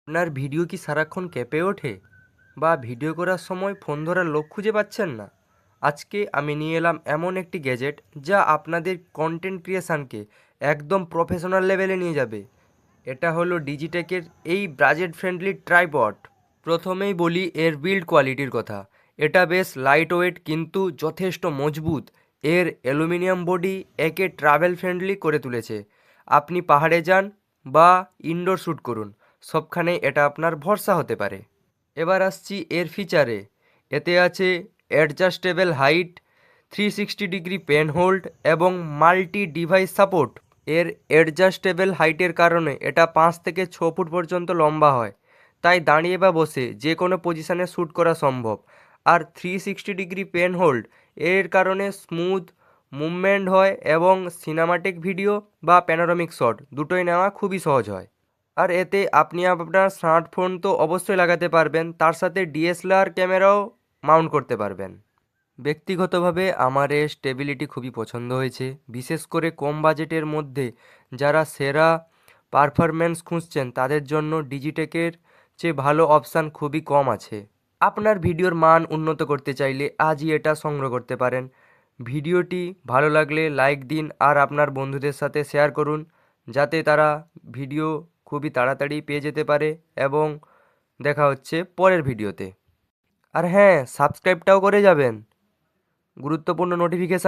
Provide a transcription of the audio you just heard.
আপনার ভিডিও কি সারাক্ষণ কেঁপে ওঠে বা ভিডিও করার সময় ফোন ধরার লোক খুঁজে পাচ্ছেন না? আজকে আমি নিয়ে এলাম এমন একটি গ্যাজেট যা আপনাদের কন্টেন্ট ক্রিয়েশনকে একদম প্রফেশনাল লেভেলে নিয়ে যাবে। এটা হলো ডিজিটেকের এই বাজেট ফ্রেন্ডলি ট্রাইপড। প্রথমেই বলি এর বিল্ড কোয়ালিটির কথা। এটা বেশ লাইট ওয়েট কিন্তু যথেষ্ট মজবুত। এর অ্যালুমিনিয়াম বডি একে ট্রাভেল ফ্রেন্ডলি করে তুলেছে। আপনি পাহাড়ে যান বা ইনডোর শ্যুট করুন, সবখানেই এটা আপনার ভরসা হতে পারে। এবার আসছি এর ফিচারে। এতে আছে adjustable height, 360 degree pen hold এবং মাল্টি ডিভাইস সাপোর্ট। এর অ্যাডজাস্টেবল হাইটের কারণে এটা 5 থেকে 6 ফুট পর্যন্ত লম্বা হয়, তাই দাঁড়িয়ে বা বসে যে কোনো পজিশনে শ্যুট করা সম্ভব। আর 360 ডিগ্রি পেন হোল্ড এর কারণে স্মুথ মুভমেন্ট হয় এবং সিনেমাটিক ভিডিও বা প্যানোরামিক শট দুটোই নেওয়া খুবই সহজ হয়। আর এতে আপনি আপনার স্মার্টফোন তো অবশ্যই লাগাতে পারবেন, তার সাথে ডিএসএলআর ক্যামেরাও মাউন্ট করতে পারবেন। ব্যক্তিগতভাবে আমার এর স্টেবিলিটি খুবই পছন্দ হয়েছে, বিশেষ করে কম বাজেটের মধ্যে যারা সেরা পারফরম্যান্স খুঁজছেন তাদের জন্য ডিজিটেকের চেয়ে ভালো অপশান খুবই কম আছে। আপনার ভিডিওর মান উন্নত করতে চাইলে আজই এটা সংগ্রহ করতে পারেন। ভিডিওটি ভালো লাগলে লাইক দিন আর আপনার বন্ধুদের সাথে শেয়ার করুন, যাতে তারা ভিডিও খুবই তাড়াতাড়ি পেয়ে যেতে পারে। এবং দেখা হচ্ছে পরের ভিডিওতে। আর হ্যাঁ, সাবস্ক্রাইবটাও করে যাবেন, গুরুত্বপূর্ণ নোটিফিকেশান